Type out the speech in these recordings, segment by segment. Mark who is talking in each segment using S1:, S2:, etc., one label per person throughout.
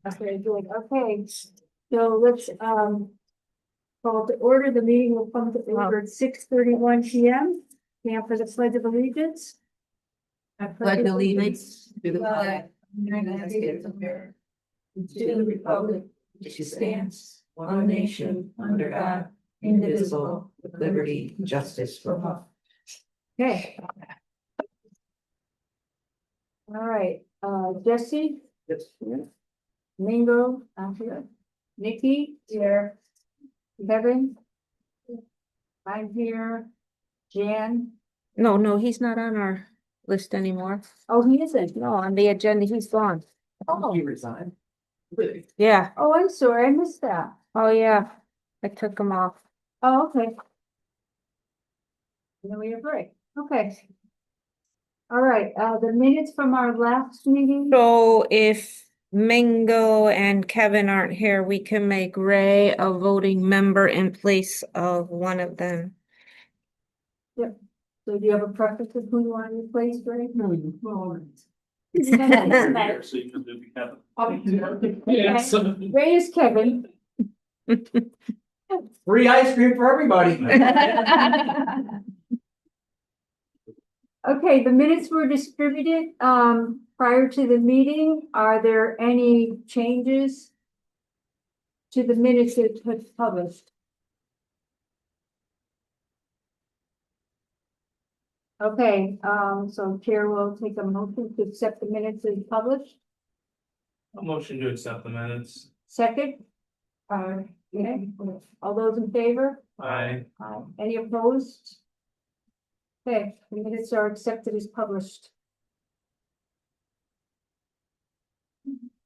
S1: Okay, good. Okay, so let's call to order. The meeting will come to order at 6:31 p.m. Now for the Pledge of Allegiance. I
S2: Pledge allegiance to the flag of the United States of America, and to the republic which stands one nation under God, indivisible, with liberty and justice for all.
S1: Okay. All right, Jesse,
S2: Yes.
S1: Mingo, I'm here. Nikki, here. Kevin. I'm here. Jan.
S3: No, he's not on our list anymore.
S1: Oh, he isn't.
S3: No, on the agenda, he's gone.
S1: Oh,
S2: You resign.
S3: Yeah.
S1: oh, I'm sorry, I missed that.
S3: Oh, yeah. I took him off.
S1: Oh, okay. Then we have a break. Okay. All right, the minutes from our last meeting.
S3: So if Mingo and Kevin aren't here, we can make Ray a voting member in place of one of them.
S1: So do you have a preference of who you want to replace, Ray?
S2: No,
S1: Okay. Ray is Kevin.
S2: Free ice cream for everybody.
S1: Okay, the minutes were distributed, prior to the meeting. Are there any changes to the minutes that was published? Okay, so Chair will take a motion to accept the minutes as published.
S4: A motion to accept the minutes.
S1: Second? Okay, all those in favor?
S4: Aye.
S1: Any opposed? Okay, the minutes are accepted as published.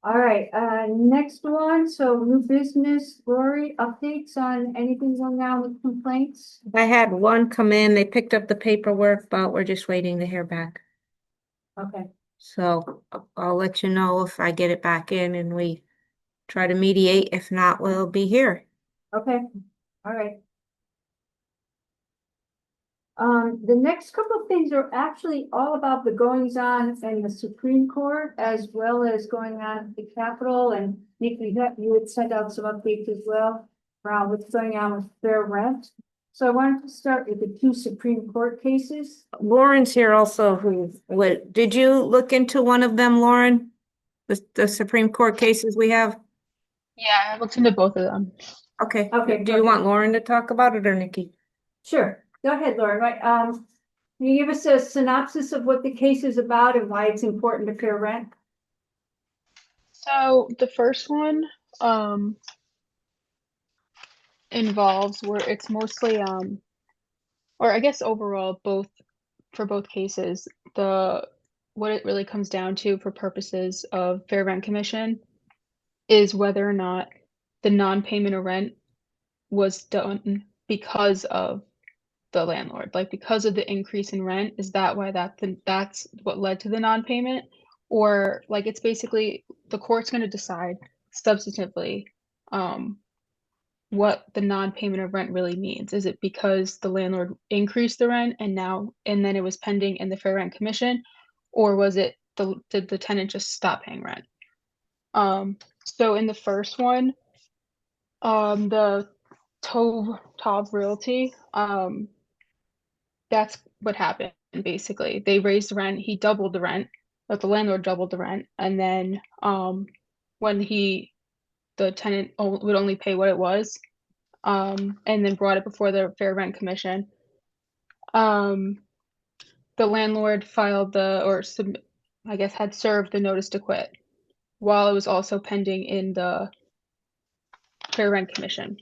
S1: All right, next one, so new business, Lori, updates on anything going on with complaints?
S3: I had one come in, they picked up the paperwork, but we're just waiting to hear back.
S1: Okay,
S3: So I'll let you know if I get it back in and we try to mediate. If not, we'll be here.
S1: okay, all right. The next couple of things are actually all about the goings on in the Supreme Court as well as going on at the Capitol. And Nikki, you had sent out some updates as well around what's going on with fair rent. So I wanted to start with the two Supreme Court cases.
S3: Lauren's here also, did you look into one of them, Lauren? The Supreme Court cases we have?
S5: Yeah, I looked into both of them.
S3: Okay.
S1: Okay,
S3: Do you want
S1: perfect.
S3: Lauren to talk about it or Nikki?
S1: Sure, go ahead, Laura. Right, can you give us a synopsis of what the case is about and why it's important to fair rent?
S5: So the first one involves where it's mostly or I guess overall for both cases, what it really comes down to for purposes of Fair Rent Commission is whether or not the non-payment of rent was done because of the landlord, like because of the increase in rent. Is that why that's what led to the non-payment? Or like it's basically the court's going to decide substantively what the non-payment of rent really means. Is it because the landlord increased the rent and then it was pending in the Fair Rent Commission, or was it did the tenant just stop paying rent? So in the first one, the Tov Realty, that's what happened basically. They raised the rent, he doubled the rent, but the landlord doubled the rent, and then when the tenant would only pay what it was, and then brought it before the Fair Rent Commission. The landlord filed I guess had served the notice to quit while it was also pending in the Fair Rent Commission.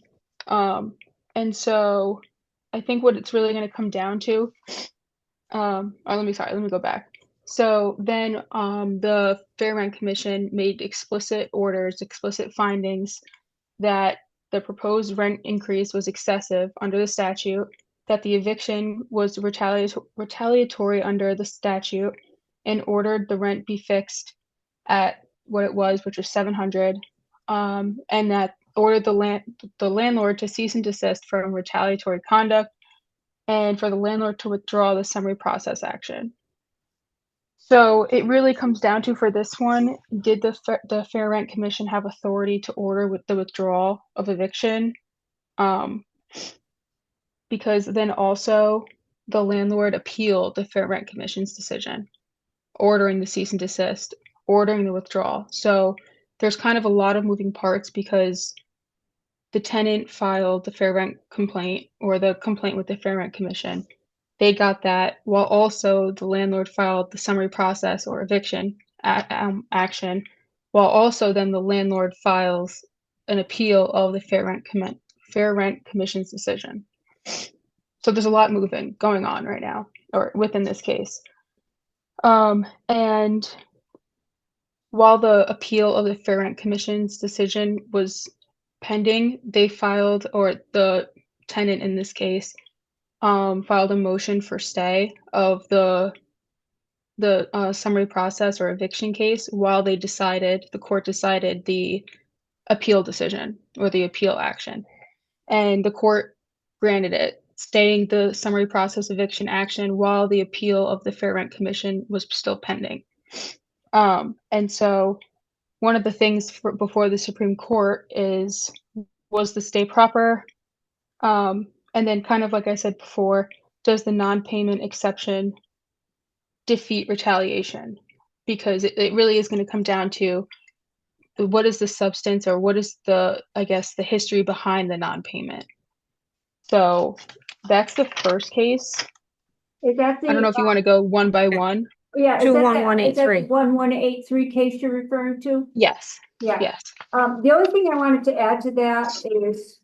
S5: And so I think what it's really going to come down to, let me go back. So then the Fair Rent Commission made explicit findings that the proposed rent increase was excessive under the statute, that the eviction was retaliatory under the statute, and ordered the rent be fixed at what it was, which was $700, and that ordered the landlord to cease and desist from retaliatory conduct, and for the landlord to withdraw the summary process action. So it really comes down to, for this one, did the Fair Rent Commission have authority to order with the withdrawal of eviction? Um, because then also the landlord appealed the Fair Rent Commission's decision, ordering the cease and desist, ordering the withdrawal. So there's kind of a lot of moving parts because the tenant filed the fair rent complaint or the complaint with the Fair Rent Commission. They got that, while also the landlord filed the summary process or eviction action, while also then the landlord files an appeal of the Fair Rent Commission's decision. So there's a lot moving going on right now, or within this case. And while the appeal of the Fair Rent Commission's decision was pending, they filed, or the tenant in this case, filed a motion for stay of the summary process or eviction case while the court decided the appeal decision or the appeal action. And the court granted it, staying the summary process eviction action while the appeal of the Fair Rent Commission was still pending. And so one of the things before the Supreme Court was the stay proper? And then kind of like I said before, does the non-payment exception defeat retaliation? Because it really is going to come down to what is the substance, or what is the history behind the non-payment. So that's the first case.
S1: Is that
S5: I don't know if you want to go one by one.
S1: Yeah, is that
S3: 21183.
S1: 1183 case you're referring to?
S5: Yes.
S1: Yeah.
S5: Yes.
S1: The only thing I wanted to add to that is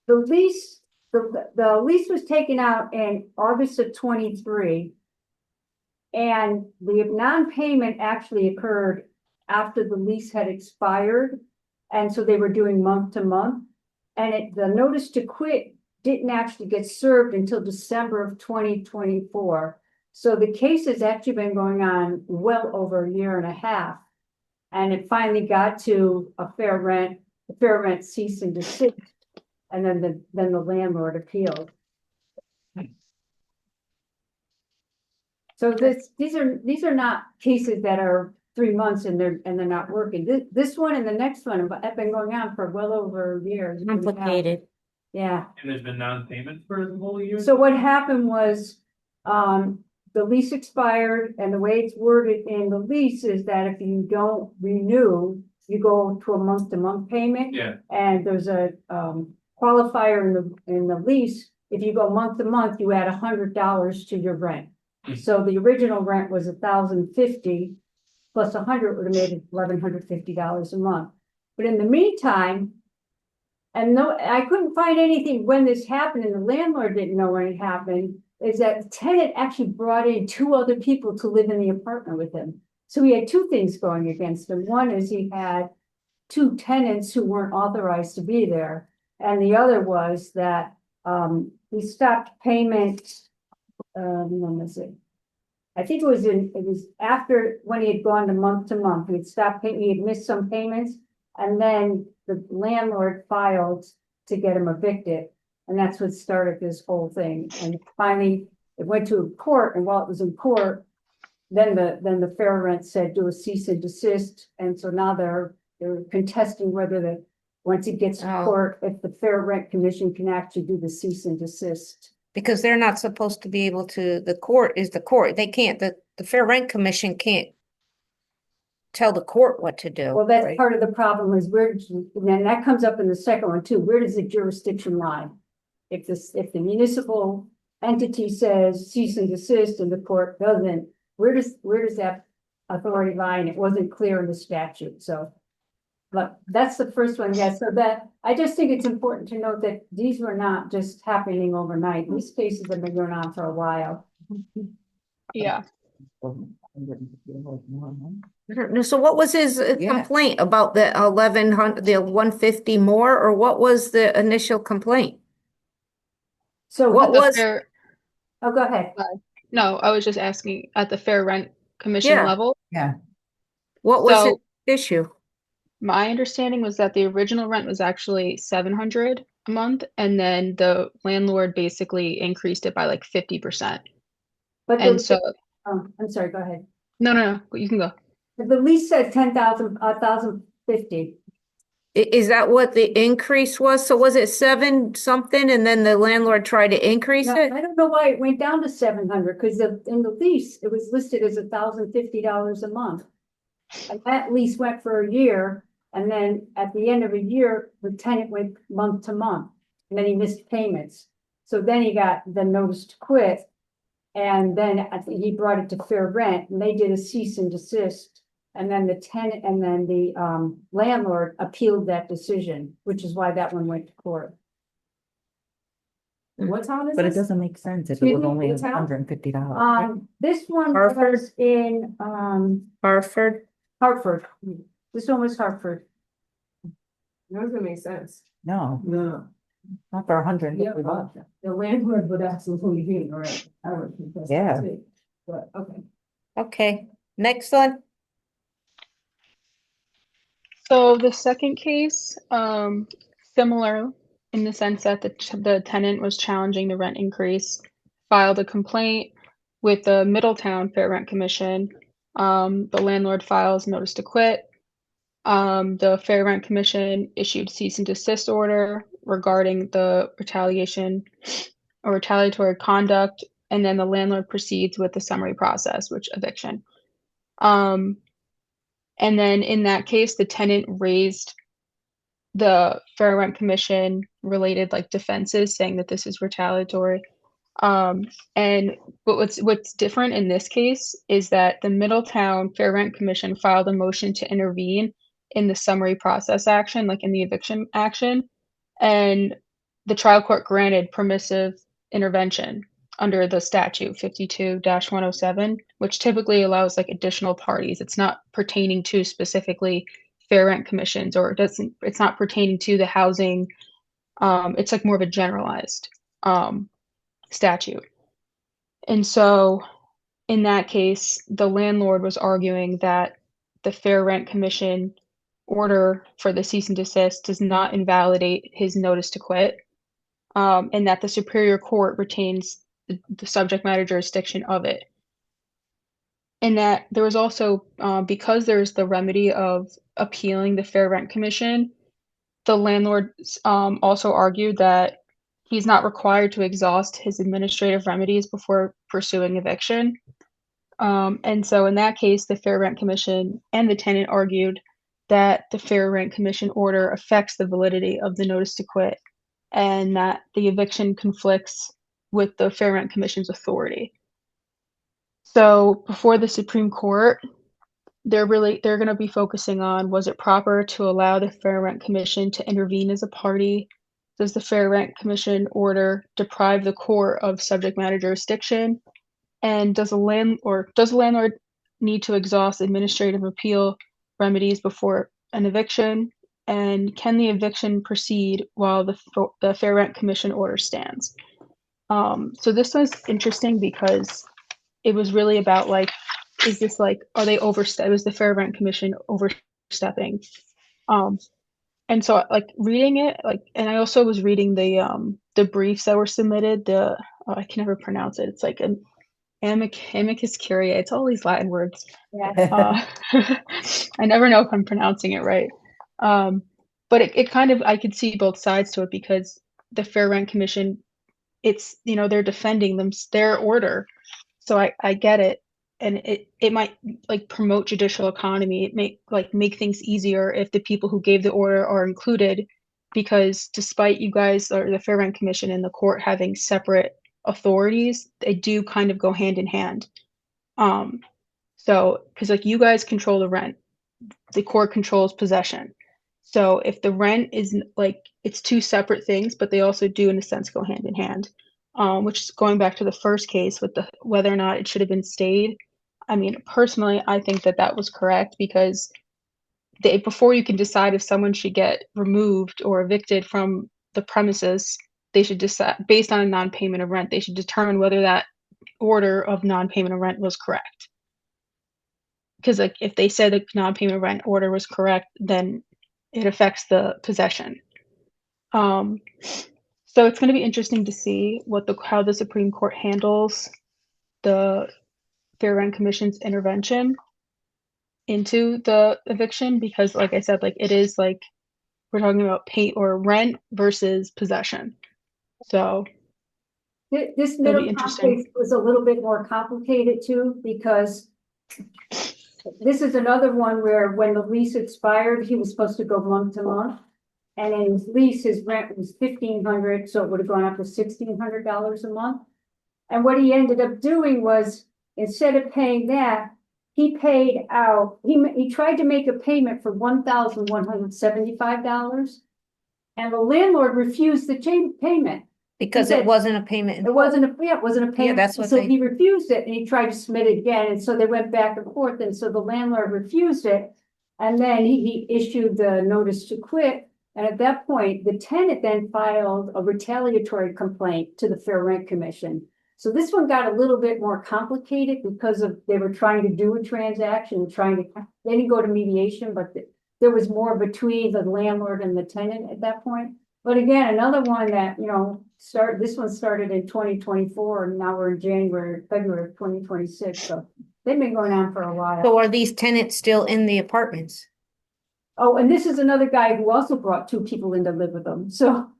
S1: the lease, the lease was taken out in August of 23. And the non-payment actually occurred after the lease had expired. And so they were doing month to month. And the notice to quit didn't actually get served until December of 2024. So the case has actually been going on well over a year and a half. And it finally got to a fair rent cease and desist. And then the landlord appealed. So these are not cases that are 3 months and they're not working. This one and the next one have been going on for well over a year.
S3: Complicated.
S1: Yeah.
S4: And there's been non-payment for the whole year?
S1: So what happened was, the lease expired, and the way it's worded in the lease is that if you don't renew, you go to a month-to-month payment.
S4: Yeah,
S1: And there's a qualifier in the lease. If you go month to month, you add $100 to your rent.
S4: Hmm.
S1: So the original rent was $1,050 plus 100 would have made it $1,150 a month. But in the meantime, and no, I couldn't find anything when this happened, and the landlord didn't know when it happened, is that the tenant actually brought in 2 other people to live in the apartment with him. So he had 2 things going against him. One is he had 2 tenants who weren't authorized to be there. And the other was that he stopped payment. When was it? I think it was after, when he had gone to month, he had stopped paying, he had missed some payments. And then the landlord filed to get him evicted. And that's what started this whole thing. And finally, it went to court, and while it was in court, then the fair rent said do a cease and desist. And so now they're contesting whether once it gets to court, if the Fair Rent Commission can actually do the cease and desist.
S3: Because they're not supposed to be able to, the court is the court. They can't, the Fair Rent Commission can't tell the court what to do.
S1: Well, that's
S3: right?
S1: part of the problem is and that comes up in the second one too. Where does the jurisdiction lie? If the municipal entity says cease and desist and the court doesn't, where does that authority lie? And it wasn't clear in the statute. So, but that's the first one. Yeah. So that I just think it's important to note that these were not just happening overnight. These cases have been going on for a while.
S5: Yeah.
S3: So what was his complaint about the 1,100, the 150 more, or what was the initial complaint?
S1: So
S3: What was?
S1: Oh, go ahead.
S5: No, I was just asking at the Fair Rent Commission
S3: Yeah.
S5: level.
S2: Yeah.
S3: What was
S5: So-
S3: his issue?
S5: My understanding was that the original rent was actually $700 a month, and then the landlord basically increased it by like 50%.
S1: But
S5: And so
S1: I'm sorry, go ahead.
S5: No, you can go.
S1: The lease said 10,000, 1,050.
S3: Is that what the increase was? So was it seven something and then the landlord tried to increase
S1: Now,
S3: it?
S1: I don't know why it went down to 700, because in the lease, it was listed as $1,050 a month. And that lease went for a year, and then at the end of a year, the tenant went month to month, and then he missed payments. So then he got the notice to quit. And then I think he brought it to Fair Rent, and they did a cease and desist. And then the tenant, and then the landlord appealed that decision, which is why that one went to court.
S2: What town is
S6: But it
S2: this?
S6: doesn't make sense if it
S1: Excuse
S6: was
S1: me,
S6: only
S2: what town?
S6: $150.
S1: This one
S3: Hartford?
S1: was in
S3: Hartford?
S1: Hartford. This one was Hartford.
S2: That doesn't make sense.
S6: No,
S2: No.
S6: not for $150.
S2: The landlord would absolutely be, right? I would think that's
S6: Yeah.
S2: it. But, okay.
S3: Okay, next one.
S5: So the second case, similar in the sense that the tenant was challenging the rent increase, filed a complaint with the Middletown Fair Rent Commission. The landlord files notice to quit. The Fair Rent Commission issued cease and desist order regarding the retaliation or retaliatory conduct, and then the landlord proceeds with the summary process, which eviction. And then in that case, the tenant raised the Fair Rent Commission related like defenses, saying that this is retaliatory. And but what's different in this case is that the Middletown Fair Rent Commission filed a motion to intervene in the summary process action, like in the eviction action, and the trial court granted permissive intervention under the statute 52-107, which typically allows like additional parties. It's not pertaining to specifically fair rent commissions, or it's not pertaining to the housing. It's like more of a generalized statute. And so in that case, the landlord was arguing that the Fair Rent Commission order for the cease and desist does not invalidate his notice to quit, and that the Superior Court retains the subject matter jurisdiction of it. And that there was also, because there's the remedy of appealing the Fair Rent Commission, the landlord also argued that he's not required to exhaust his administrative remedies before pursuing eviction. And so in that case, the Fair Rent Commission and the tenant argued that the Fair Rent Commission order affects the validity of the notice to quit, and that the eviction conflicts with the Fair Rent Commission's authority. So before the Supreme Court, they're going to be focusing on, was it proper to allow the Fair Rent Commission to intervene as a party? Does the Fair Rent Commission order deprive the court of subject matter jurisdiction? And does the landlord need to exhaust administrative appeal remedies before an eviction? And can the eviction proceed while the Fair Rent Commission order stands? So this was interesting because it was really about like, is this like, are they was the Fair Rent Commission overstepping? And so like reading it, like, and I also was reading the briefs that were submitted, I can never pronounce it. It's like an amicus curiae. It's all these Latin words.
S1: Yeah.
S5: I never know if I'm pronouncing it right. But it kind of, I could see both sides to it, because the Fair Rent Commission, it's, they're defending their order. So I get it. And it might like promote judicial economy. It make things easier if the people who gave the order are included, because despite you guys or the Fair Rent Commission and the court having separate authorities, they do kind of go hand in hand. So because like you guys control the rent, the court controls possession. So if the rent is like, it's two separate things, but they also do in a sense go hand in hand. Which is going back to the first case with whether or not it should have been stayed. I mean, personally, I think that was correct, because before you can decide if someone should get removed or evicted from the premises, they should decide based on a non-payment of rent. They should determine whether that order of non-payment of rent was correct. Because like if they said the non-payment of rent order was correct, then it affects the possession. So it's going to be interesting to see how the Supreme Court handles the Fair Rent Commission's intervention into the eviction because, like I said, like it is like we're talking about pay or rent versus possession. So
S1: This
S5: That'll be
S1: Middletown
S5: interesting.
S1: case was a little bit more complicated too, because this is another one where when the lease expired, he was supposed to go month to month. And in his lease, his rent was $1,500, so it would have gone up to $1,600 a month. And what he ended up doing was, instead of paying that, he paid out, he tried to make a payment for $1,175. And the landlord refused the payment.
S3: Because
S1: He
S3: it
S1: said-
S3: wasn't a payment. in
S1: It wasn't a, yeah, it wasn't a payment.
S3: that's what
S1: So
S3: they-
S1: he refused it and he tried to submit it again. And so they went back and forth. And so the landlord refused it. And then he issued the notice to quit. And at that point, the tenant then filed a retaliatory complaint to the Fair Rent Commission. So this one got a little bit more complicated because they were trying to do a transaction, they didn't go to mediation, but there was more between the landlord and the tenant at that point. But again, another one that, this one started in 2024 and now we're in February of 2026. So they've been going on for a while.
S3: So are these tenants still in the apartments?
S1: Oh, and this is another guy who also brought two people in to live with him. So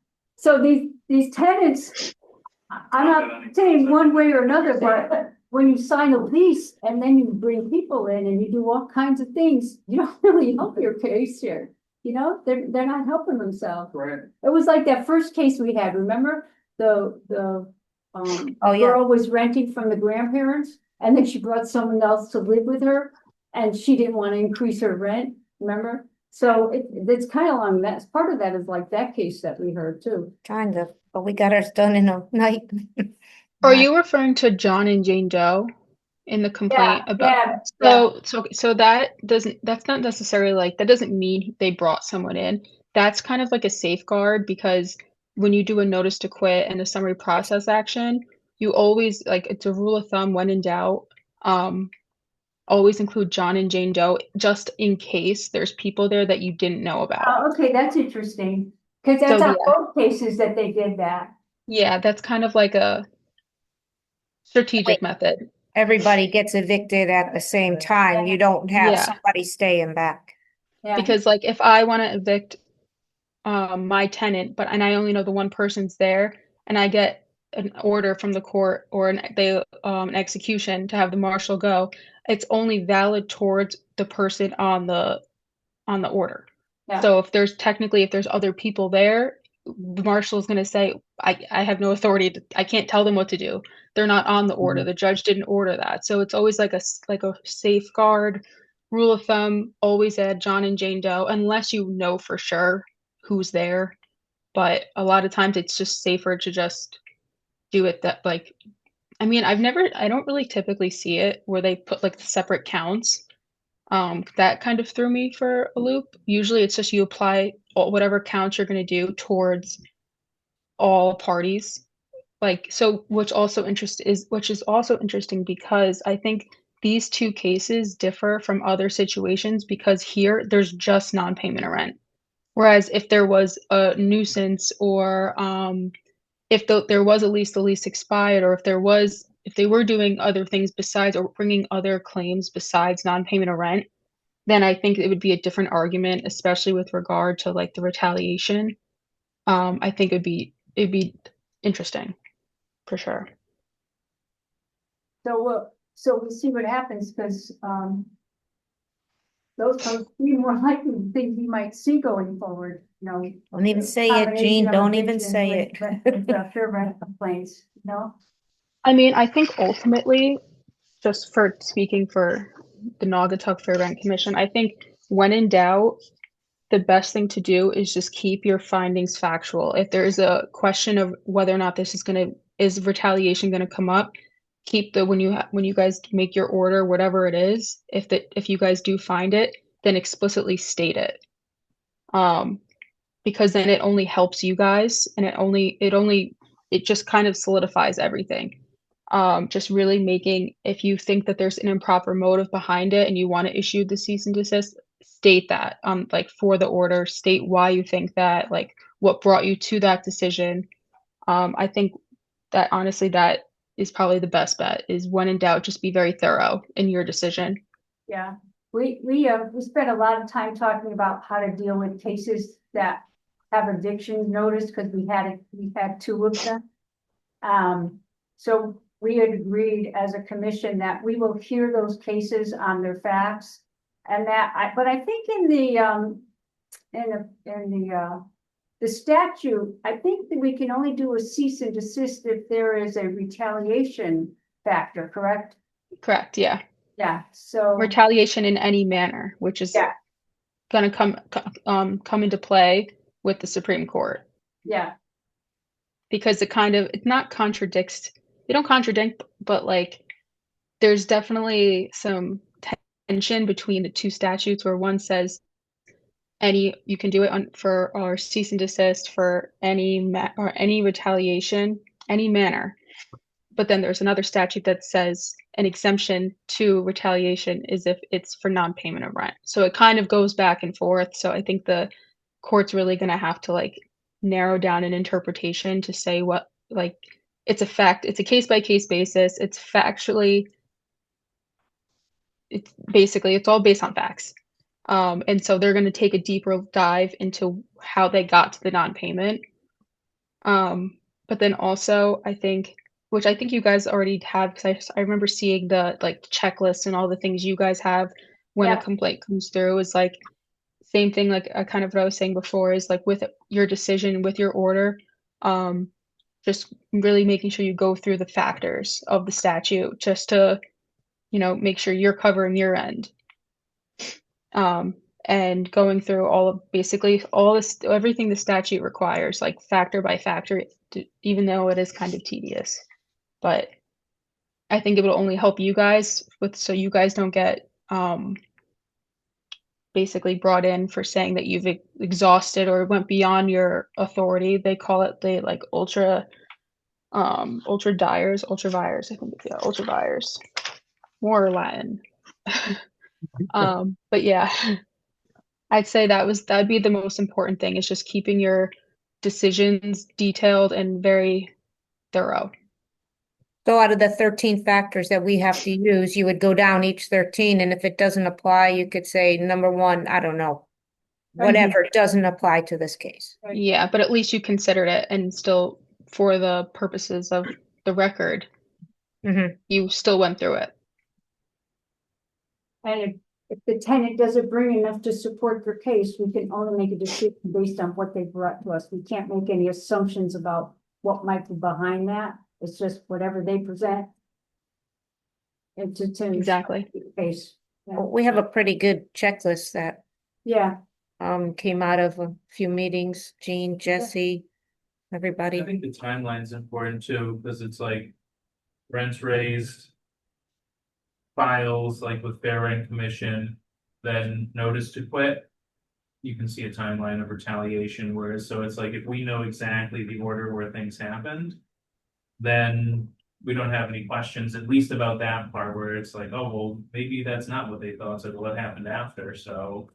S1: these tenants, I'm not saying one way or another, but when you sign a lease and then you bring people in and you do all kinds of things, you don't really help your case here. They're not helping themselves.
S4: Right.
S1: It was like that first case we had, remember?
S3: Oh, yeah.
S1: Girl was renting from the grandparents and then she brought someone else to live with her and she didn't want to increase her rent, remember? So it's kind of along that, part of that is like that case that we heard too.
S3: Kind of, but we got ours done in a night.
S5: Are you referring to John and Jane Doe in the complaint about? So that's not necessarily like, that doesn't mean they brought someone in. That's kind of like a safeguard because when you do a notice to quit and a summary process action, you always, like, it's a rule of thumb when in doubt, always include John and Jane Doe just in case there's people there that you didn't know about.
S1: Oh, okay, that's interesting. Cause that's
S5: So,
S1: on
S5: yeah.
S1: both cases that they did that.
S5: Yeah, that's kind of like a strategic method.
S3: Everybody gets evicted at the same time. You don't have
S5: Yeah.
S3: somebody staying back.
S1: Yeah.
S5: Because like if I want to evict my tenant, and I only know the one person's there, and I get an order from the court or an execution to have the marshal go, it's only valid towards the person on the order.
S1: Yeah.
S5: So if there's other people there, the marshal is going to say, I have no authority I can't tell them what to do. They're not on the order. The judge didn't order that. So it's always like a safeguard rule of thumb, always add John and Jane Doe unless you know for sure who's there. But a lot of times it's just safer to just do it that like, I mean, I don't really typically see it where they put like the separate counts. That kind of threw me for a loop. Usually it's just you apply whatever counts you're going to do towards all parties. Like, so which is also interesting because I think these two cases differ from other situations because here there's just non-payment of rent. Whereas if there was a nuisance or if there was a lease, the lease expired, or if they were doing other things besides or bringing other claims besides non-payment of rent, then I think it would be a different argument, especially with regard to like the retaliation. I think it'd be interesting for sure.
S1: So we'll see what happens because those are three more likely things we might see going forward,
S3: Don't even say it, Jean. Don't even say it.
S1: Fair rent complaints,
S5: I mean, I think ultimately, just for speaking for the Naugatuck Fair Rent Commission, I think when in doubt, the best thing to do is just keep your findings factual. If there is a question of whether or not is retaliation gonna come up, keep when you guys make your order, whatever it is, if you guys do find it, then explicitly state it. Because then it only helps you guys and it just kind of solidifies everything. Just really making, if you think that there's an improper motive behind it and you want to issue the cease and desist, state that, like for the order, state why you think that, like what brought you to that decision. I think that honestly, that is probably the best bet, is when in doubt, just be very thorough in your decision.
S1: Yeah, we spent a lot of time talking about how to deal with cases that have eviction notice, because we had two of them. So we had agreed as a commission that we will hear those cases on their facts. And but I think in the statute, I think that we can only do a cease and desist if there is a retaliation factor, correct?
S5: Correct, yeah.
S1: Yeah, so.
S5: Retaliation in any manner, which is
S1: Yeah.
S5: gonna come into play with the Supreme Court.
S1: Yeah,
S5: Because it not contradicts, they don't contradict, but like there's definitely some tension between the two statutes where one says you can do it for or cease and desist for any retaliation, any manner. But then there's another statute that says an exemption to retaliation is if it's for non-payment of rent. So it kind of goes back and forth. So I think the court's really going to have to like narrow down an interpretation to say what, like, it's a case by case basis. It's all based on facts. And so they're going to take a deeper dive into how they got to the non-payment. But then also I think you guys already have, because I remember seeing the like checklist and all the things you guys have when
S1: Yeah.
S5: a complaint comes through, is like same thing, like kind of what I was saying before, is like with your decision, with your order, just really making sure you go through the factors of the statute just to, make sure you're covering your end. And going through basically all this, everything the statute requires, like factor by factor, even though it is kind of tedious. But I think it will only help you guys so you guys don't get basically brought in for saying that you've exhausted or went beyond your authority. They call it ultra vires, I think it's, yeah, ultra vires, more Latin. But yeah, I'd say that'd be the most important thing, is just keeping your decisions detailed and very thorough.
S3: So out of the 13 factors that we have to use, you would go down each 13, and if it doesn't apply, you could say number one, I don't know, whatever doesn't apply to this case.
S5: Yeah, but at least you considered it, and still, for the purposes of the record, you still went through it.
S1: and if the tenant doesn't bring enough to support their case, we can only make a decision based on what they brought to us. We can't make any assumptions about what might be behind that. It's just whatever they present. It's
S5: Exactly.
S1: case.
S3: Well, we have a pretty good checklist that
S1: Yeah,
S3: came out of a few meetings, Jean, Jesse,
S4: I
S3: everybody.
S4: think the timeline's important too, because it's like rents raised. Files like with Fair Rent Commission, then notice to quit. You can see a timeline of retaliation, so it's like if we know exactly the order where things happened, then we don't have any questions, at least about that part, where it's like, oh, well, maybe that's not what they thought, so what happened after, so.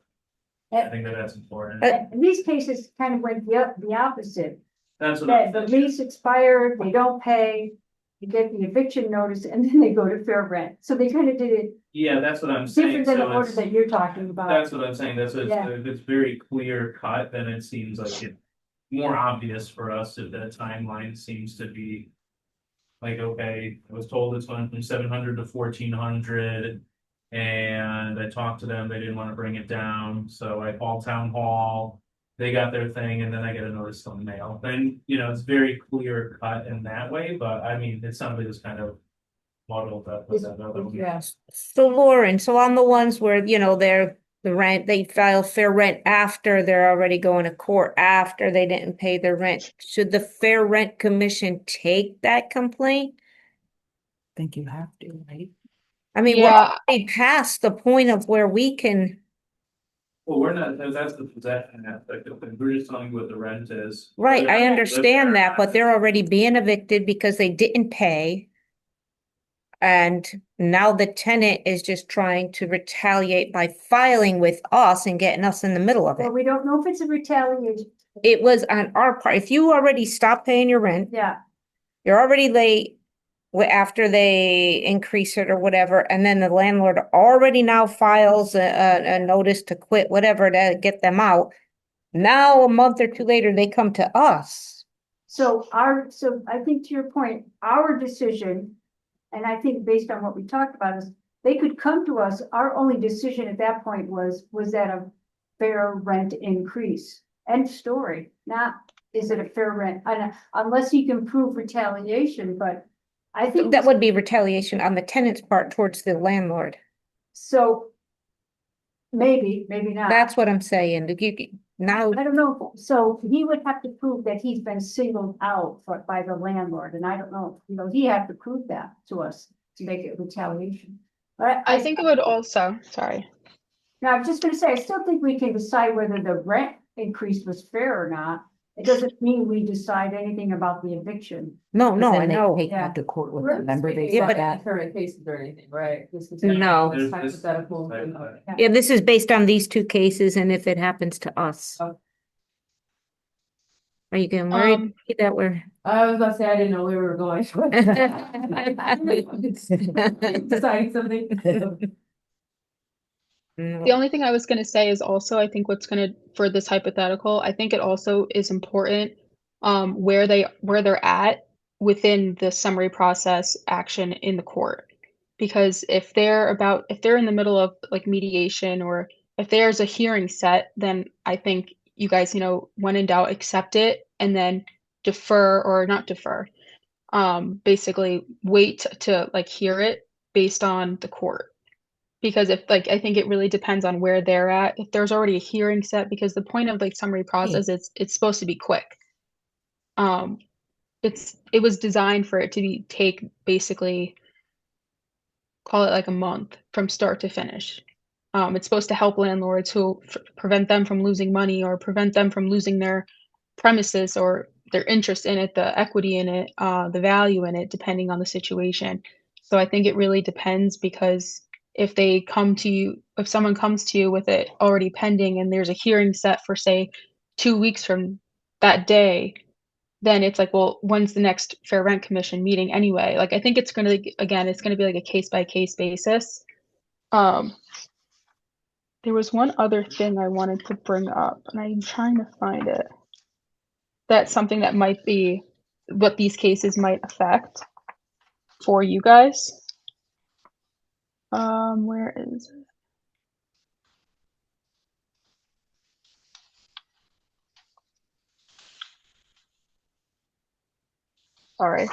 S4: I think that's important.
S1: these cases kind of went the opposite.
S4: That's what
S1: That
S4: I'm
S1: the
S4: thinking.
S1: lease expired, they don't pay, you get the eviction notice, and then they go to fair rent. So they kind of did it
S4: Yeah, that's what I'm saying,
S1: different than the
S4: so
S1: order
S4: it's,
S1: that you're talking about.
S4: that's what I'm saying, that's what,
S1: Yeah.
S4: if it's very clear cut, then it seems like it's more obvious for us if that timeline seems to be. Like, okay, I was told it's went from 700 to 1400. And I talked to them, they didn't want to bring it down, so I called town hall. They got their thing, and then I get a notice on the mail. Then, it's very clear cut in that way, but I mean, it's something that's kind of muddled up with that other one.
S1: Yes.
S3: So Lauren, so on the ones where, they file fair rent after they're already going to court, after they didn't pay their rent, should the Fair Rent Commission take that complaint?
S6: Think you have to, right?
S3: I mean, we're
S5: Yeah.
S3: already past the point of where we can,
S4: Well, we're not, that's the possession aspect of it, we're just telling you what the rent is.
S3: right,
S4: If
S3: I
S4: they live
S3: understand
S4: there,
S3: that, but they're already being evicted because they didn't pay. And now the tenant is just trying to retaliate by filing with us and getting us in the middle of
S1: Well,
S3: it.
S1: we don't know if it's a retaliation.
S3: It was on our part. If you already stopped paying your rent,
S1: Yeah,
S3: you're already late, after they increase it or whatever, and then the landlord already now files a notice to quit, whatever, to get them out. Now, a month or two later, they come to us.
S1: So I think to your point, our decision, and I think based on what we talked about is, they could come to us, our only decision at that point was that a fair rent increase? End story, not, is it a fair rent, unless you can prove retaliation, but I think.
S3: That would be retaliation on the tenant's part towards the landlord.
S1: So. Maybe not.
S3: That's what I'm saying. Now,
S1: I don't know, so he would have to prove that he's been singled out by the landlord, and I don't know, he have to prove that to us to make it retaliation. But
S5: I think it would also, sorry.
S1: now, I'm just gonna say, I still think we can decide whether the rent increase was fair or not. It doesn't mean we decide anything about the eviction.
S3: no, I
S6: Then they
S3: know.
S6: Take
S1: Yeah.
S6: that to court with
S1: We're-
S6: them. Remember they
S3: Yeah,
S6: said
S3: but-
S6: that?
S2: Current cases or anything, right? This is
S3: No.
S4: There's this-
S2: hypothetical.
S3: Yeah, this is based on these two cases and if it happens to us.
S2: Oh.
S3: Are you getting worried that we're?
S2: I was about to say, I didn't know where we were going. Deciding something.
S5: The only thing I was going to say is also, I think what's going to, for this hypothetical, I think it also is important where they're at within the summary process action in the court. Because if they're in the middle of like mediation, or if there's a hearing set, then I think you guys, when in doubt, accept it and then defer or not defer. Basically wait to like hear it based on the court. Because I think it really depends on where they're at. If there's already a hearing set, because the point of like summary process, it's supposed to be quick. It was designed for it to take basically, call it like a month from start to finish. It's supposed to help landlords who prevent them from losing money or prevent them from losing their premises or their interest in it, the equity in it, the value in it, depending on the situation. So I think it really depends, because if someone comes to you with it already pending and there's a hearing set for say 2 weeks from that day, then it's like, well, when's the next Fair Rent Commission meeting anyway? Like, I think it's going to be like a case by case basis. There was one other thing I wanted to bring up, and I'm trying to find it. That's something that might be what these cases might affect for you guys. Where is it? Sorry.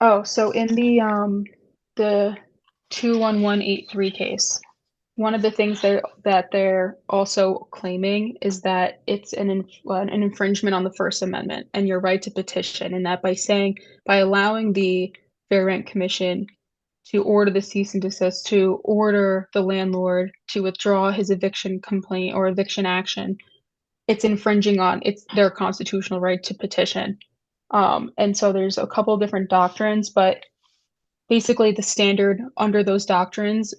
S5: Oh, so in the 21183 case, one of the things that they're also claiming is that it's an infringement on the First Amendment and your right to petition, and that by allowing the Fair Rent Commission to order the cease and desist, to order the landlord to withdraw his eviction complaint or eviction action, it's infringing on their constitutional right to petition. And so there's a couple different doctrines, but basically the standard under those doctrines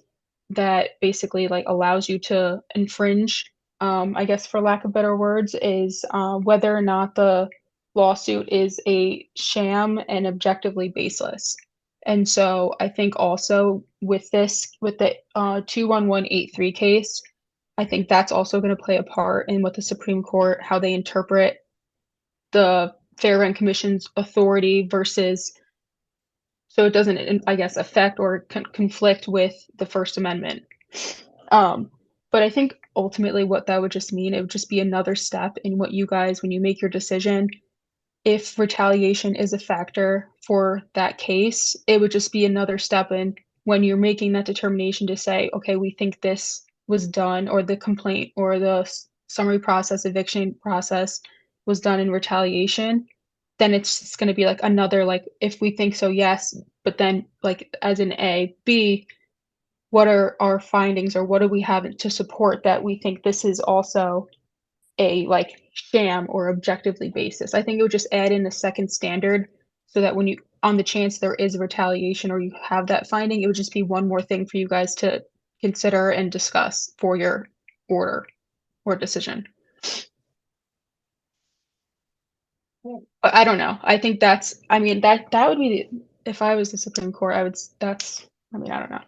S5: that basically like allows you to infringe, I guess for lack of better words, is whether or not the lawsuit is a sham and objectively baseless. And so I think also with the 21183 case, I think that's also going to play a part in what the Supreme Court, how they interpret the Fair Rent Commission's authority versus, so it doesn't, I guess, affect or conflict with the First Amendment. But I think ultimately what that would just mean, it would just be another step in what you guys, when you make your decision, if retaliation is a factor for that case, it would just be another step in when you're making that determination to say, okay, we think this was done, or the complaint or the summary process, eviction process was done in retaliation, then it's going to be like another, like, if we think so, yes, but then like as in A, B, what are our findings, or what do we have to support that we think this is also a like sham or objectively basis. I think it would just add in a second standard so that when you, on the chance there is a retaliation or you have that finding, it would just be one more thing for you guys to consider and discuss for your order or decision. But I don't know. I think I mean, that would be, if I was the Supreme Court, I mean, I don't know.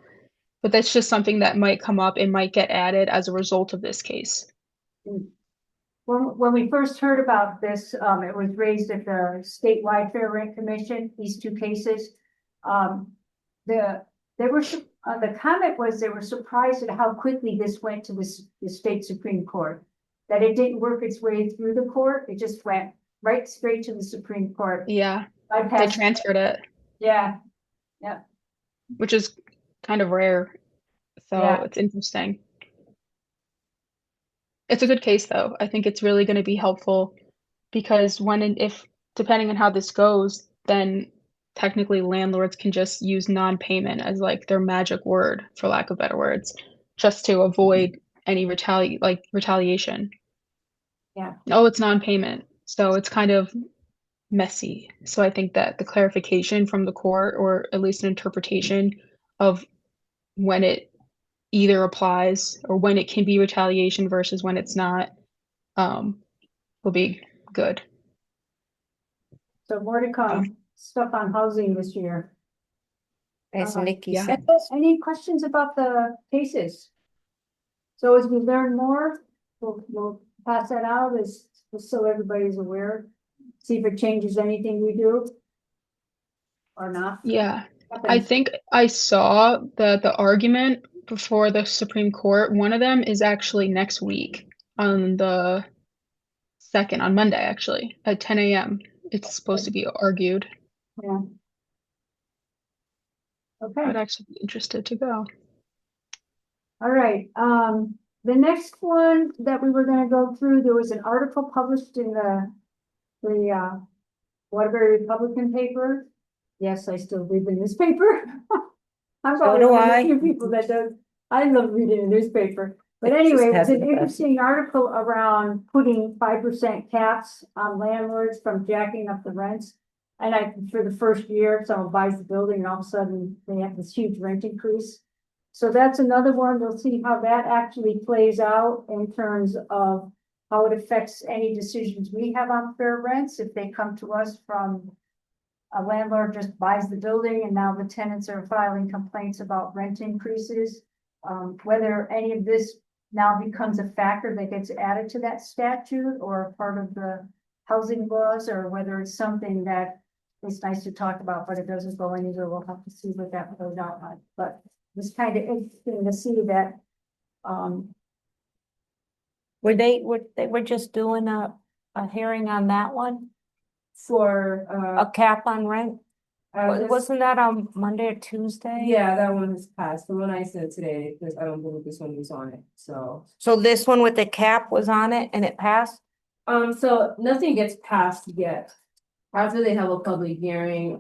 S5: But that's just something that might come up and might get added as a result of this case.
S1: When we first heard about this, it was raised at the statewide Fair Rent Commission, these two cases. The comment was they were surprised at how quickly this went to the state Supreme Court. That it didn't work its way through the court, it just went right straight to the Supreme Court.
S5: Yeah, they
S1: Bypassed-
S5: transferred it,
S1: Yeah,
S5: which is kind of rare. So
S1: Yeah.
S5: it's interesting. It's a good case though. I think it's really going to be helpful because when and if, depending on how this goes, then technically landlords can just use non-payment as like their magic word, for lack of better words, just to avoid any retaliation.
S1: Yeah.
S5: Oh, it's non-payment. So it's kind of messy. So I think that the clarification from the court, or at least an interpretation of when it either applies or when it can be retaliation versus when it's not, will be good.
S1: so more to come, stuff on housing this year.
S3: As Nikki
S5: yeah.
S3: said.
S1: Any questions about the cases? So as we learn more, we'll pass that out just so everybody's aware. See if it changes anything we do. Or not.
S5: Yeah. I think I saw the argument before the Supreme Court. One of them is actually next week on the 2nd, on Monday, actually, at 10 a.m. It's supposed to be argued.
S1: Yeah. Okay.
S5: I'd actually be interested to go.
S1: All right, the next one that we were gonna go through, there was an article published in the Waterbury Republican paper. Yes, I still read the newspaper. I'm
S3: So
S1: probably
S3: do
S1: one of the
S3: I.
S1: few people that does. I love reading the newspaper. But anyway, it was
S6: has
S1: an
S6: the best.
S1: interesting article around putting 5% caps on landlords from jacking up the rents. And for the first year, someone buys the building and all of a sudden they have this huge rent increase. So that's another one. We'll see how that actually plays out in terms of how it affects any decisions we have on fair rents. If they come to us from a landlord just buys the building and now the tenants are filing complaints about rent increases. Whether any of this now becomes a factor that gets added to that statute or part of the housing laws, or whether it's something that is nice to talk about, but it doesn't go anywhere. We'll have to see what that goes out on. But it's kind of interesting to see that.
S3: They were just doing a hearing on that one,
S2: For,
S3: a cap on rent? Wasn't that on Monday or Tuesday?
S2: yeah, that one is passed. The one I sent today, because I don't believe this one was on it, so.
S3: So this one with the cap was on it and it passed?
S2: So nothing gets passed yet. After they have a public hearing,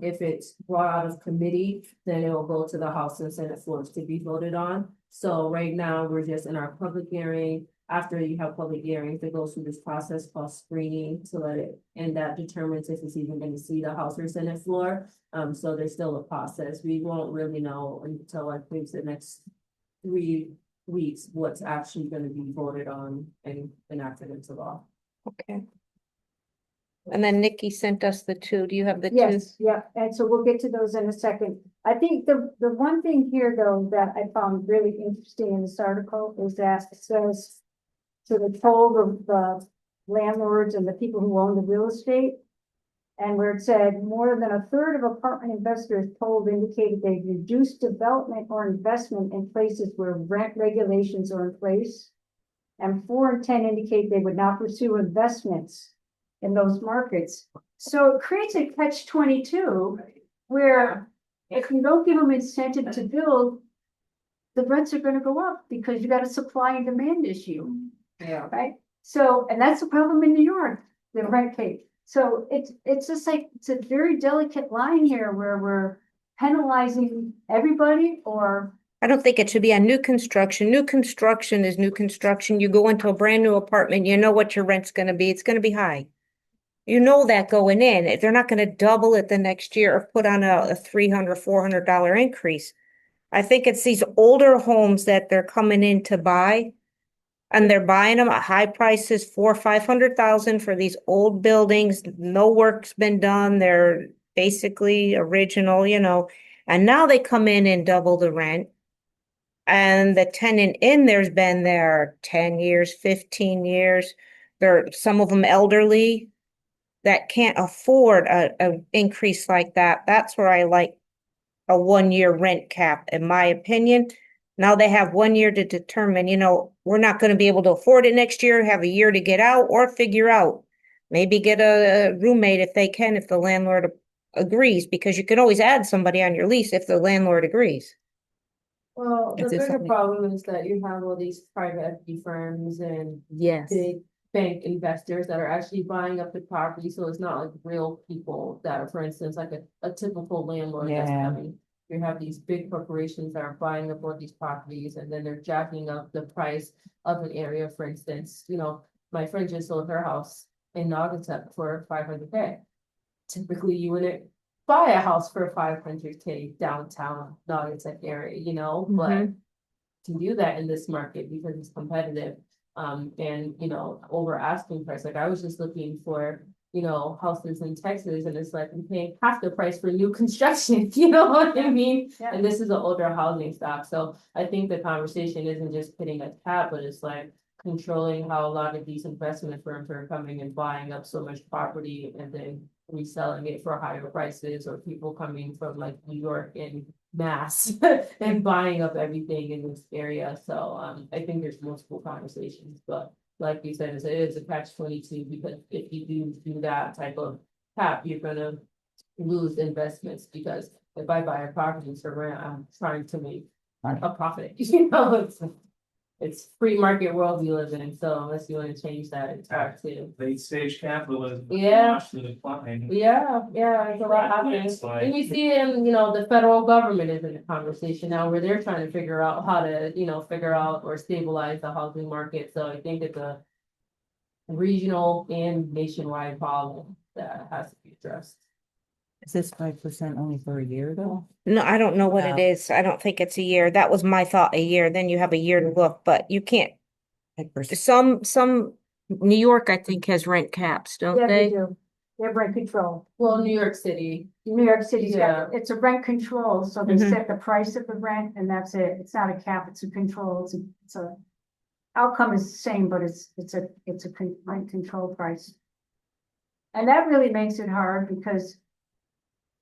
S2: if it's brought out of committee, then it will go to the House and Senate floors to be voted on. So right now, we're just in our public hearing. After you have public hearings, it goes through this process called screening to let it, and that determines if it's even gonna see the House or Senate floor. So there's still a process. We won't really know until I think the next 3 weeks what's actually gonna be voted on and enacted into law.
S3: Okay. And then Nikki sent us the two. Do you have the two?
S1: Yes, yeah, and so we'll get to those in a second. I think the one thing here, though, that I found really interesting in this article is that it says, so they told the landlords and the people who own the real estate, and where it said more than a third of apartment investors polled indicated they've reduced development or investment in places where rent regulations are in place, and 4 in 10 indicate they would not pursue investments in those markets. So it creates a catch-22 where if you don't give them incentive to build, the rents are gonna go up because you got a supply and demand issue,
S2: Yeah.
S1: right? So, and that's the problem in New York, the rent case. So it's just like, it's a very delicate line here where we're penalizing everybody or.
S3: I don't think it should be on new construction. New construction is new construction. You go into a brand new apartment, you know what your rent's gonna be. It's gonna be high. You know that going in. They're not gonna double it the next year or put on a $300, $400 increase. I think it's these older homes that they're coming in to buy And they're buying them at high prices, 500,000 for these old buildings. No work's been done. They're basically original, you know. And now they come in and double the rent. And the tenant in there's been there 10 years, 15 years. There, some of them elderly that can't afford a increase like that. That's where I like a 1 year rent cap, in my opinion. Now they have 1 year to determine, you know, we're not going to be able to afford it next year, have a year to get out or figure out. Maybe get a roommate if they can, if the landlord agrees, because you can always add somebody on your lease if the landlord agrees.
S2: Well, the
S3: Is this
S2: bigger
S3: something-
S2: problem is that you have all these private equity firms and
S3: Yes.
S2: big bank investors that are actually buying up the property, so it's not like real people that are, for instance, like a typical landlord that's
S6: Yeah.
S2: coming. You have these big corporations that are buying up all these properties and then they're jacking up the price of an area, for instance, you know, my friend just sold her house in Naugatuck for 500K. Typically, you wouldn't buy a house for 500K downtown Naugatuck area, you know, but to do that in this market because it's competitive. And you know, over asking price, like I was just looking for, you know, houses in Texas and it's like I'm paying half the price for new construction, you know what I mean?
S1: Yeah.
S2: And this is an older housing stock, so I think the conversation isn't just putting a cap, but it's like controlling how a lot of these investment firms are coming and buying up so much property and then reselling it for higher prices, or people coming from like New York and Mass and buying up everything in this area. So I think there's multiple conversations, but like you said, it is a catch-22 because if you do that type of cap, you're gonna lose investments because if I buy a property for rent, I'm trying to make a profit, you know, it's free market world we live in, so unless you wanna change that, it's hard to.
S4: Late stage capitalism.
S2: Yeah.
S4: Watch the decline.
S2: Yeah, it's a lot happening.
S4: It's like-
S2: And you see in, you know, the federal government is in the conversation now where they're trying to figure out how to, you know, figure out or stabilize the housing market. So I think it's a regional and nationwide problem that has to be addressed.
S6: Is this 5% only for a year though?
S3: No, I don't know what it
S6: Wow.
S3: is. I don't think it's a year. That was my thought, a year. Then you have a year to look, but you can't.
S6: 5%.
S3: Some New York, I think, has rent caps, don't
S1: Yeah, they
S3: they?
S1: do. They have rent control.
S2: Well, New York City,
S1: New York City's
S2: Yeah.
S1: got, it's a rent control, so they
S3: Mhm.
S1: set the price of the rent and that's it. It's not a cap, it's a control, it's a. Outcome is the same, but it's a rent control price. And that really makes it hard because.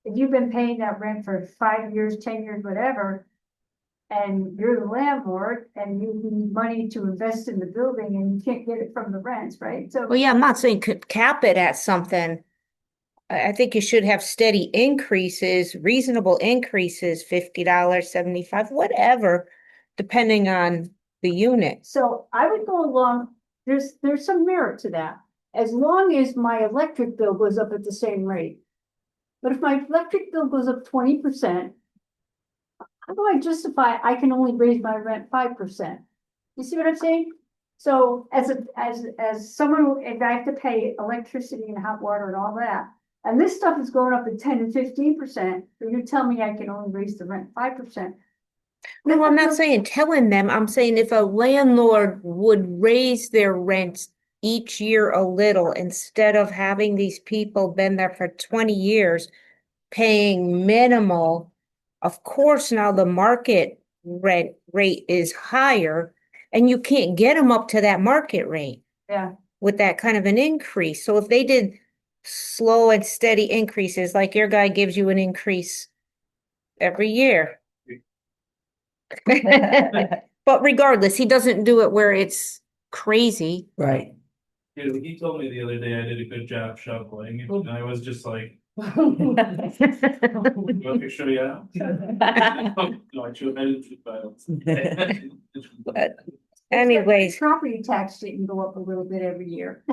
S1: If you've been paying that rent for 5 years, 10 years, whatever. And you're the landlord and you need money to invest in the building and you can't get it from the rents, right? So.
S3: Well, yeah, I'm not saying could cap it at something. I think you should have steady increases, reasonable increases, $50, 75, whatever, depending on the unit.
S1: So I would go along, there's some merit to that, as long as my electric bill goes up at the same rate. But if my electric bill goes up 20%. How do I justify I can only raise my rent 5%? You see what I'm saying? So as someone who, if I have to pay electricity and hot water and all that. And this stuff is going up at 10 and 15%, but you tell me I can only raise the rent 5%.
S3: No, I'm not saying telling them. I'm saying if a landlord would raise their rents each year a little instead of having these people been there for 20 years paying minimal. Of course, now the market rent rate is higher and you can't get them up to that market rate
S1: Yeah,
S3: with that kind of an increase. So if they did slow and steady increases, like your guy gives you an increase every year. But regardless, he doesn't do it where it's crazy.
S6: Right.
S4: Yeah, he told me the other day I did a good job shoveling, and I was just like, you want me to show you how? No, I showed, I didn't.
S3: But anyways,
S1: property tax didn't go up a little bit every year.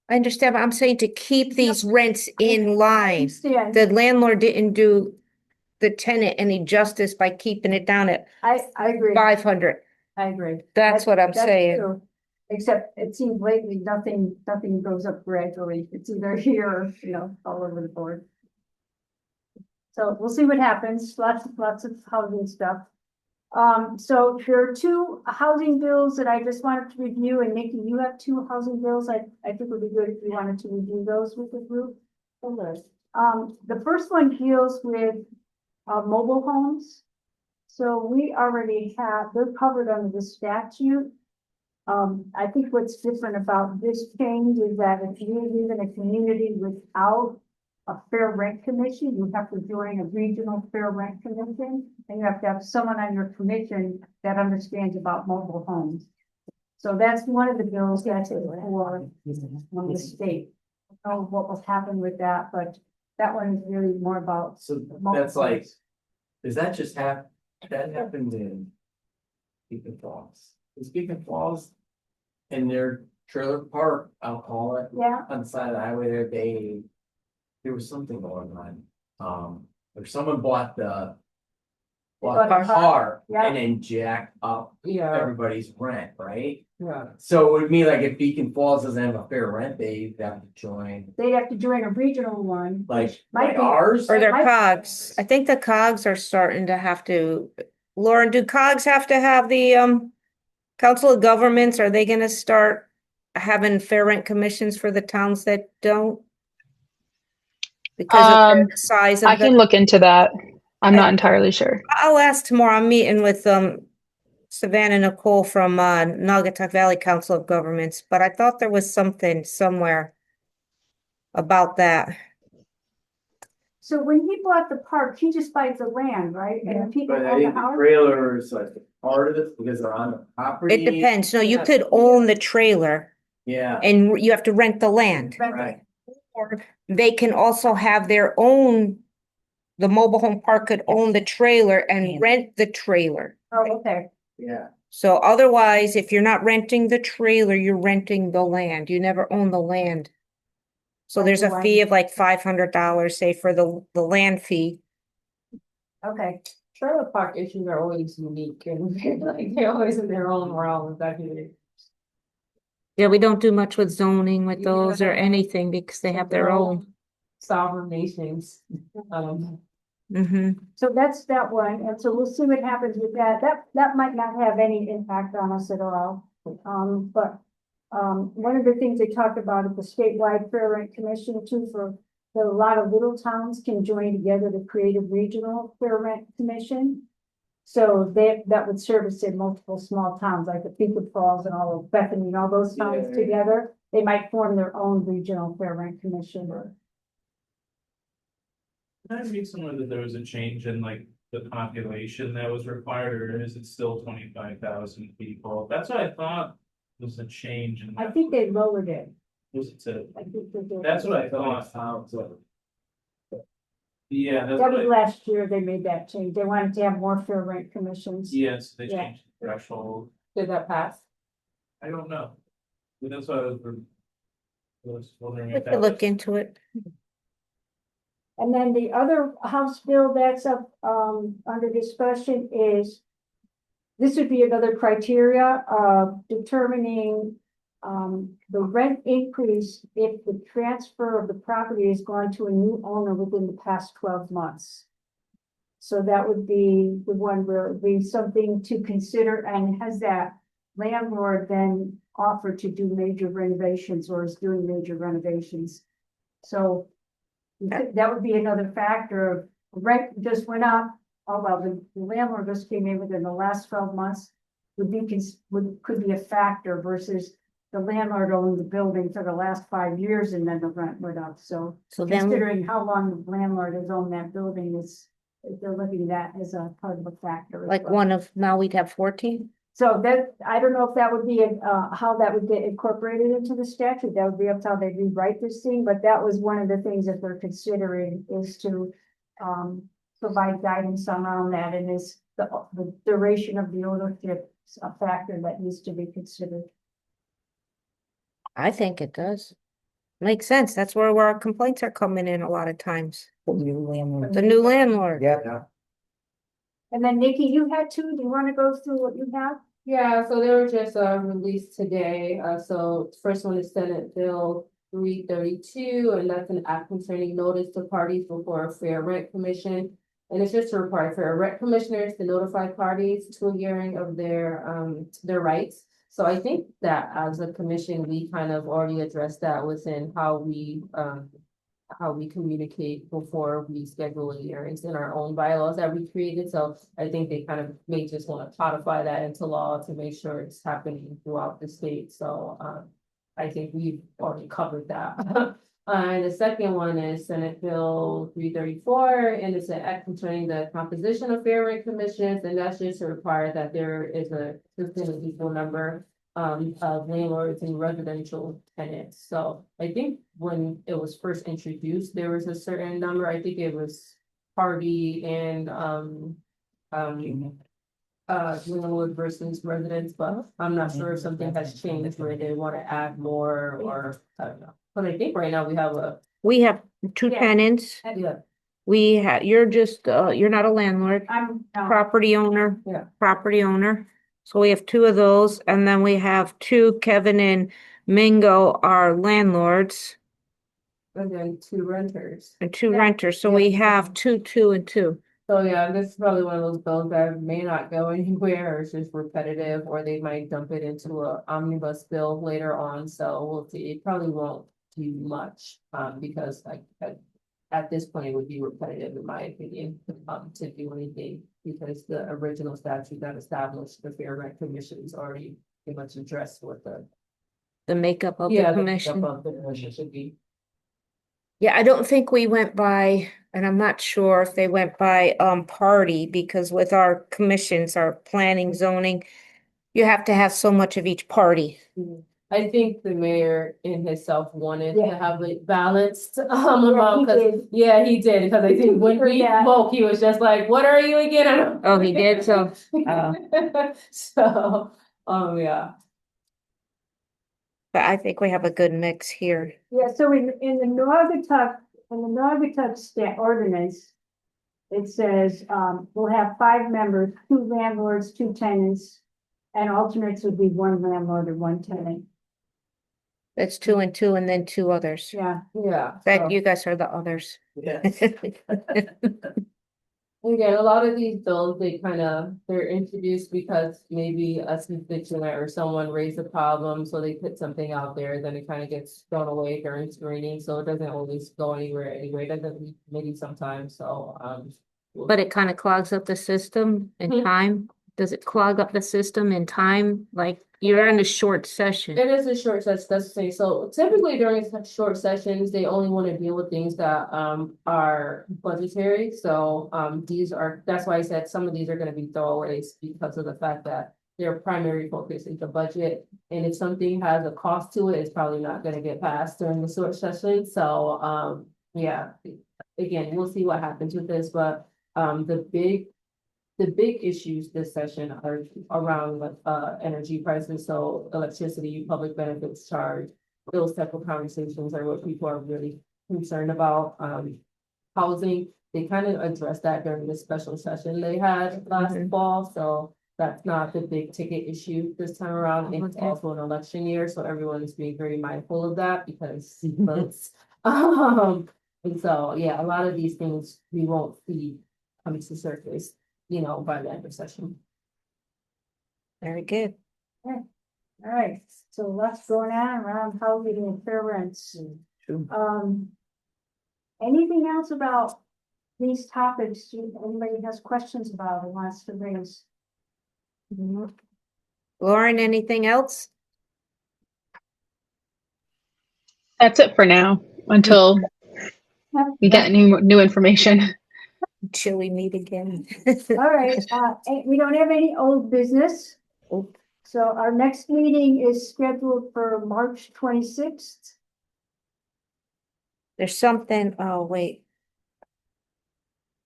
S3: I understand, but I'm saying to keep these rents in
S1: I
S3: line.
S1: understand.
S3: The landlord didn't do the tenant any justice by keeping it down at
S1: I agree,
S3: 500.
S1: I agree.
S3: That's what I'm
S1: That's
S3: saying.
S1: true. Except it seems lately, nothing goes up gradually. It's either here or, all over the board. So we'll see what happens. Lots of housing stuff. So there are two housing bills that I just wanted to review, and Nikki, you have two housing bills. I think would be good if you wanted to review those with the group. The first one deals with, mobile homes. So we already have, they're covered under the statute. I think what's different about this change is that if you live in a community without a fair rent commission, you have to join a regional fair rent commission, and you have to have someone on your commission that understands about mobile homes. So that's one of the bills that's for the state. I don't know what will happen with that, but that one is really more about.
S7: So
S1: mobile
S7: that's like,
S1: homes.
S7: does that just that happened in Beacon Falls? Is Beacon Falls in their trailer park, I'll call it,
S1: Yeah,
S7: on the side of the highway there, there was something going on. Or someone bought the
S1: Bought a car.
S7: car
S1: Yeah.
S7: and then jacked up
S6: Yeah,
S7: everybody's rent, right?
S6: yeah.
S7: So it would mean like if Beacon Falls doesn't have a fair rent, they have to join,
S1: they'd have to join a regional one.
S7: like
S1: Might be.
S7: ours.
S3: Or their
S1: I-
S3: cogs. I think the cogs are starting to have to, Lauren, do cogs have to have the, Council of Governments? Are they gonna start having fair rent commissions for the towns that don't? Because of the size
S5: I
S3: of
S5: can
S3: the,
S5: look into that. I'm
S3: I-
S5: not entirely sure.
S3: I'll ask tomorrow. I'm meeting with, Savannah Nicole from, Naugatuck Valley Council of Governments, but I thought there was something somewhere about that.
S1: So when he bought the park, he just buys the land, right? And the people
S7: But I
S1: own the
S7: think the
S1: house.
S7: trailer is like part of it because they're on the property.
S3: It depends. No, you could own the trailer
S7: Yeah,
S3: and you have to rent the land.
S7: right.
S3: Or they can also have their own, the mobile home park could own the trailer and rent the trailer.
S1: Oh, okay.
S7: Yeah,
S3: So otherwise, if you're not renting the trailer, you're renting the land. You never own the land. So
S1: Like
S3: there's
S1: the
S3: a fee
S1: land.
S3: of like $500, say, for the land fee.
S1: Okay,
S6: Trailer park issues are always unique and like they're always in their own realm, exactly.
S3: Yeah, we don't do much with zoning with those or
S6: Yeah.
S3: anything because they have their own.
S6: Sovereign nations.
S3: Mm-hmm.
S1: so that's that one, and so we'll see what happens with that. That might not have any impact on us at all. But one of the things they talked about at the statewide fair rent commission too, for that a lot of little towns can join together to create a regional fair rent commission. So that would service in multiple small towns like the Beacon Falls and all of Bethany and all those towns
S7: Yeah.
S1: together. They might form their own regional fair rent commission.
S4: Can I read somewhere that there was a change in like the population that was required, or is it still 25,000 people? That's what I thought was a change in.
S1: I think they lowered it.
S4: Was it to,
S1: I think they did.
S4: that's what I thought.
S7: sounds like.
S4: Yeah, that's
S1: That
S4: what
S1: was
S4: I,
S1: last year they made that change. They wanted to have more fair rent commissions.
S4: yes, they
S1: Yeah.
S4: changed the threshold.
S6: Did that pass?
S4: I don't know. But that's what I was wondering
S3: We
S4: if
S3: could
S4: that
S3: look
S4: was.
S3: into it.
S1: And then the other House bill that's up, under discussion is. This would be another criteria of determining, the rent increase if the transfer of the property has gone to a new owner within the past 12 months. So that would be the one where it would be something to consider, and has that landlord then offered to do major renovations or is doing major renovations? So that would be another factor of rent just went up. Oh, well, the landlord just came in within the last 12 months could be a factor versus the landlord owned the building for the last 5 years and then the rent went up. So
S3: So then,
S1: considering how long the landlord has owned that building is, if they're looking at as a part of a factor. as
S3: like
S1: well.
S3: one of, now we'd have 14?
S1: So that, I don't know if that would be, how that would get incorporated into the statute. That would be up to how they rewrite this thing, but that was one of the things that they're considering is to, provide guidance around that, and is the duration of the ownership a factor that needs to be considered.
S3: I think it does. Makes sense. That's where our complaints are coming in a lot of times. The new landlord.
S7: Yeah.
S1: And then Nikki, you had two. Do you want to go through what you have?
S8: Yeah, so they were just released today. So first one is Senate Bill 332, and that's an act concerning notice to parties before a fair rent commission. And it's just to require for rec commissioners to notify parties to a hearing of their rights. So I think that as a commission, we kind of already addressed that within how we communicate before we schedule hearings in our own bylaws that we created. So I think they kind of may just want to codify that into law to make sure it's happening throughout the state. So I think we've already covered that. And the second one is Senate Bill 334, and it's an act concerning the composition of fair rate commissions, and that's just to require that there is a consistent equal number of landlords and residential tenants. So I think when it was first introduced, there was a certain number. I think it was party and landlord versus residents, but I'm not sure if something has changed where they want to add more or I don't know. But I think right now we have
S3: We have two
S1: Yeah.
S3: tenants.
S8: yeah,
S3: We have, you're just, you're not a landlord,
S1: I'm,
S3: property owner.
S8: Yeah.
S3: Property owner. So we have two of those, and then we have two, Kevin and Mingo are landlords,
S8: and then two renters.
S3: and two
S1: Yeah.
S3: renters, so
S8: Yeah.
S3: we have two, and two.
S8: So yeah, this is probably one of those bills that may not go anywhere, or it's just repetitive, or they might dump it into a omnibus bill later on, so we'll see, it probably won't do much. Because like, at this point, it would be repetitive, in my opinion, to do anything. Because the original statute that established the Fair Rent Commission is already pretty much addressed what
S3: The makeup of the
S8: yeah, the
S3: commission.
S8: makeup of the commission should be.
S3: Yeah, I don't think we went by, and I'm not sure if they went by party, because with our commissions, our planning, zoning, you have to have so much of each party.
S8: I think the mayor in himself wanted to
S1: Yeah.
S8: have it balanced,
S1: he
S8: amount, cause,
S1: did.
S8: yeah, he did, because I think when we
S1: Yeah.
S8: spoke, he was just like, what are you again? I don't-
S3: Oh, he did, so,
S8: So, yeah,
S3: but I think we have a good mix here.
S1: Yeah, so in the Naugatuck stat ordinance, it says, we'll have 5 members, 2 landlords, 2 tenants, and alternates would be 1 landlord and 1 tenant.
S3: That's 2 and 2, and then 2 others.
S1: Yeah,
S8: yeah. so-
S3: That you guys are the others.
S7: Yes.
S8: Again, a lot of these bills, they're introduced because maybe a constituent or someone raised a problem, so they put something out there, then it kind of gets thrown away during screening, so it doesn't always go anywhere anyway, it doesn't leave committee sometimes, so,
S3: But it kind of clogs up the system in
S8: Hmm.
S3: time. Does it clog up the system in time? Like, you're in a short session.
S8: It is a short session, that's to say, so typically during such short sessions, they only want to deal with things that are budgetary, so that's why I said some of these are gonna be throwaways because of the fact that their primary focus is the budget, and if something has a cost to it, it's probably not gonna get passed during the short session, so yeah. Again, we'll see what happens with this, but the big issues this session are around energy prices, so electricity, public benefits charge. Those type of conversations are what people are really concerned about. Housing, they kind of addressed that during the special session they had last
S3: Mhm.
S8: fall, so that's not the big ticket issue this time around. It's
S3: Okay.
S8: also an election year, so everyone is being very mindful of that because votes. And so, yeah, a lot of these things we won't see come to surface, by the end of session.
S3: Very good.
S1: all right, so lots going on around housing and fair rents.
S3: True.
S1: Anything else about these topics, anybody has questions about or wants to raise?
S3: Lauren, anything else?
S5: That's it for now until we get new information.
S3: Till we meet again.
S1: All right, and we don't have any old business.
S3: Oop.
S1: So our next meeting is scheduled for March 26th.
S3: There's something, oh, wait.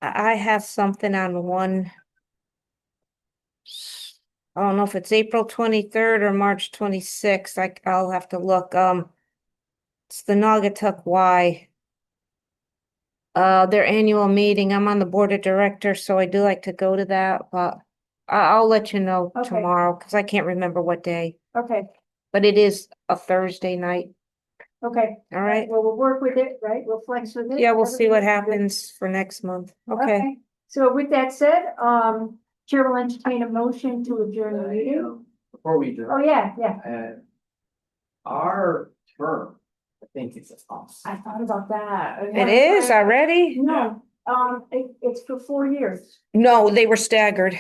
S3: I have something on one. I don't know if it's April 23rd or March 26th. I'll have to look. It's the Naugatuck Y. Their annual meeting. I'm on the board of directors, so I do like to go to that, but I'll let you know
S1: Okay.
S3: tomorrow because I can't remember what day.
S1: Okay,
S3: But it is a Thursday night.
S1: okay.
S3: All right.
S1: Well, we'll work with it, right? We'll flex with it.
S3: Yeah, we'll see what
S1: Everything's good.
S3: happens for next month. Okay.
S1: So with that said, Chair will entertain a motion to adjourn the meeting.
S7: Before we do.
S1: Oh, yeah, yeah.
S7: Our term, I think it's off.
S1: I thought about that.
S3: It is already?
S1: No, it's for 4 years.
S3: No, they were staggered.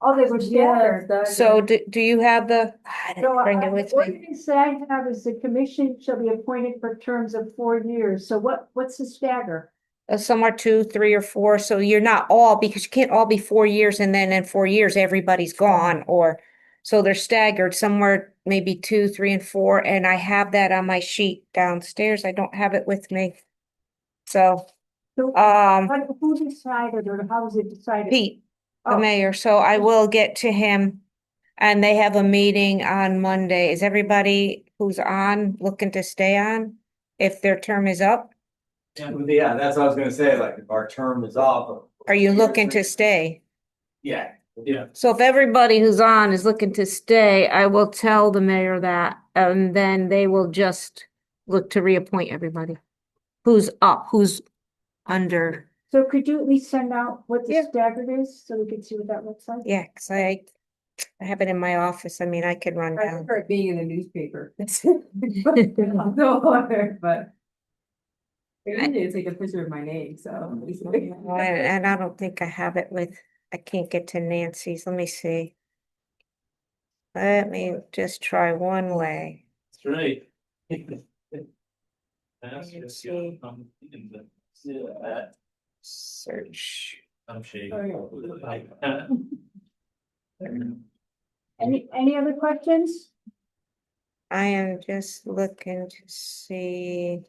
S1: Oh, they were staggered.
S3: So do you have I
S1: So
S3: didn't bring it with
S1: what
S3: me.
S1: you say I have is the commission shall be appointed for terms of 4 years. So what's the stagger?
S3: Some are 2, 3, or 4, so you're not all, because you can't all be 4 years and then in 4 years, everybody's gone, or, so they're staggered, somewhere maybe 2, 3, and 4, and I have that on my sheet downstairs, I don't have it with me. So,
S1: So who decided or how was it decided?
S3: Pete, the
S1: Oh.
S3: mayor, so I will get to him, and they have a meeting on Monday. Is everybody who's on looking to stay on, if their term is up?
S7: Yeah, that's what I was gonna say, like, if our term is off.
S3: Are you looking to stay?
S7: Yeah.
S4: Yeah.
S3: So if everybody who's on is looking to stay, I will tell the mayor that, and then they will just look to reappoint everybody who's up, who's under.
S1: So could you at least send out what the
S3: Yeah.
S1: staggered is so we can see what that looks like?
S3: Yeah, because I have it in my office. I mean, I could run
S6: I
S3: down.
S6: prefer it being in the newspaper. No other, but. I need to take a picture of my name, so.
S3: And I don't think I have it with, I can't get to Nancy's. Let me see. Let me just try one way.
S4: That's right. That's
S3: Let's
S4: just,
S3: see.
S4: yeah,
S3: Search.
S4: I'm shaking.
S1: Any other questions?
S3: I am just looking to see.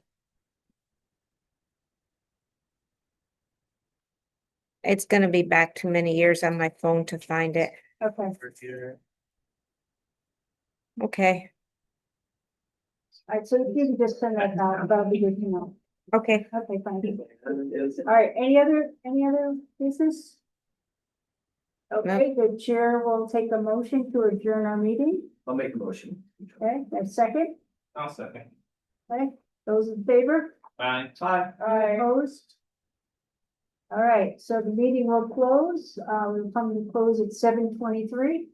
S3: It's gonna be back too many years on my phone to find it.
S1: Okay,
S3: Okay,
S1: all right, so if you can just send that out, that'll be good to know.
S3: okay.
S1: Okay, fine. All right, any other business? Okay, the chair will take a motion to adjourn our meeting.
S7: I'll make a motion.
S1: Okay, a second,
S4: I'll second.
S1: okay, those in favor?
S4: Bye.
S7: Bye.
S1: Opposed? All right, so the meeting will close, we'll come to close at 7:23.